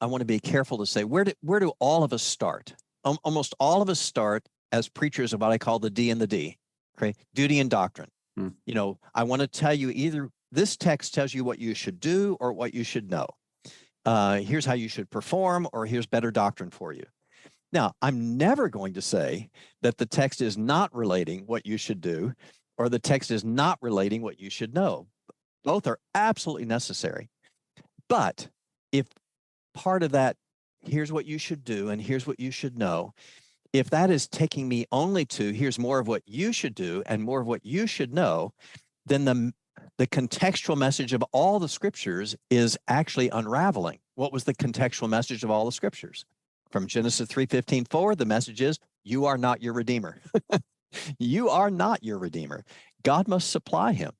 I want to be careful to say, where do all of us start? Almost all of us start as preachers of what I call the D and the D, okay? Duty and doctrine. You know, I want to tell you either this text tells you what you should do or what you should know. Here's how you should perform, or here's better doctrine for you. Now, I'm never going to say that the text is not relating what you should do, or the text is not relating what you should know. Both are absolutely necessary. But if part of that, here's what you should do and here's what you should know, if that is taking me only to here's more of what you should do and more of what you should know, then the contextual message of all the scriptures is actually unraveling. What was the contextual message of all the scriptures? From Genesis 3:15 forward, the message is, you are not your Redeemer. You are not your Redeemer. God must supply him.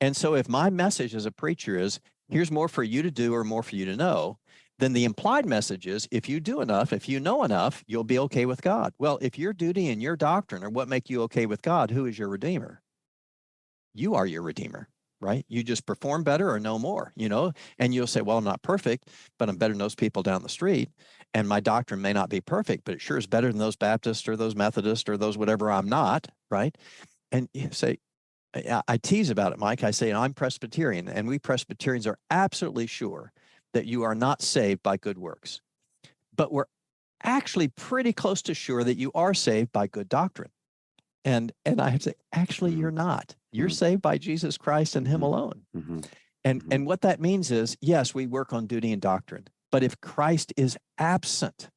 And so if my message as a preacher is, here's more for you to do or more for you to know, then the implied message is, if you do enough, if you know enough, you'll be okay with God. Well, if your duty and your doctrine are what make you okay with God, who is your Redeemer? You are your Redeemer, right? You just perform better or know more, you know? And you'll say, well, I'm not perfect, but I'm better than those people down the street. And my doctrine may not be perfect, but it sure is better than those Baptists or those Methodists or those whatever I'm not, right? And you say, I tease about it, Mike. I say, I'm Presbyterian, and we Presbyterians are absolutely sure that you are not saved by good works. But we're actually pretty close to sure that you are saved by good doctrine. And I have to say, actually, you're not. You're saved by Jesus Christ and him alone. And what that means is, yes, we work on duty and doctrine. But if Christ is absent,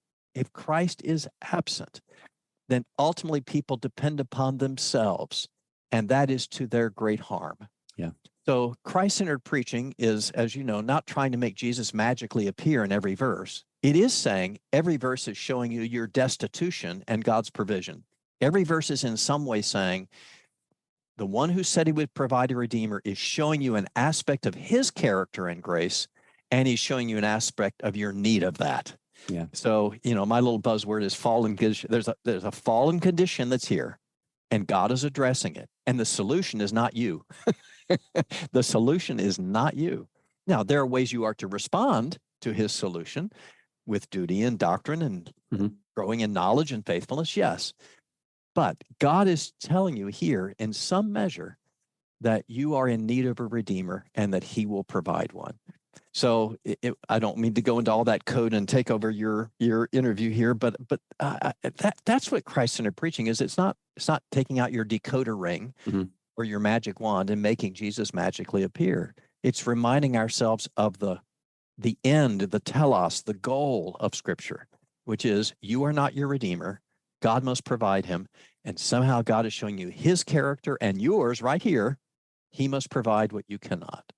then ultimately people depend upon themselves. And that is to their great harm. Yeah. So Christ-centered preaching is, as you know, not trying to make Jesus magically appear in every verse. It is saying every verse is showing you your destitution and God's provision. Every verse is in some way saying the one who said he would provide a Redeemer is showing you an aspect of his character and grace, and he's showing you an aspect of your need of that. Yeah. So, you know, my little buzzword is fallen condition. There's a fallen condition that's here, and God is addressing it. And the solution is not you. The solution is not you. Now, there are ways you are to respond to his solution with duty and doctrine and growing in knowledge and faithfulness, yes. But God is telling you here in some measure that you are in need of a Redeemer and that he will provide one. So I don't mean to go into all that code and take over your interview here, but that's what Christ-centered preaching is. It's not taking out your decoder ring or your magic wand and making Jesus magically appear. It's reminding ourselves of the end, the telos, the goal of Scripture, which is you are not your Redeemer. God must provide him, and somehow God is showing you his character and yours right here. He must provide what you cannot.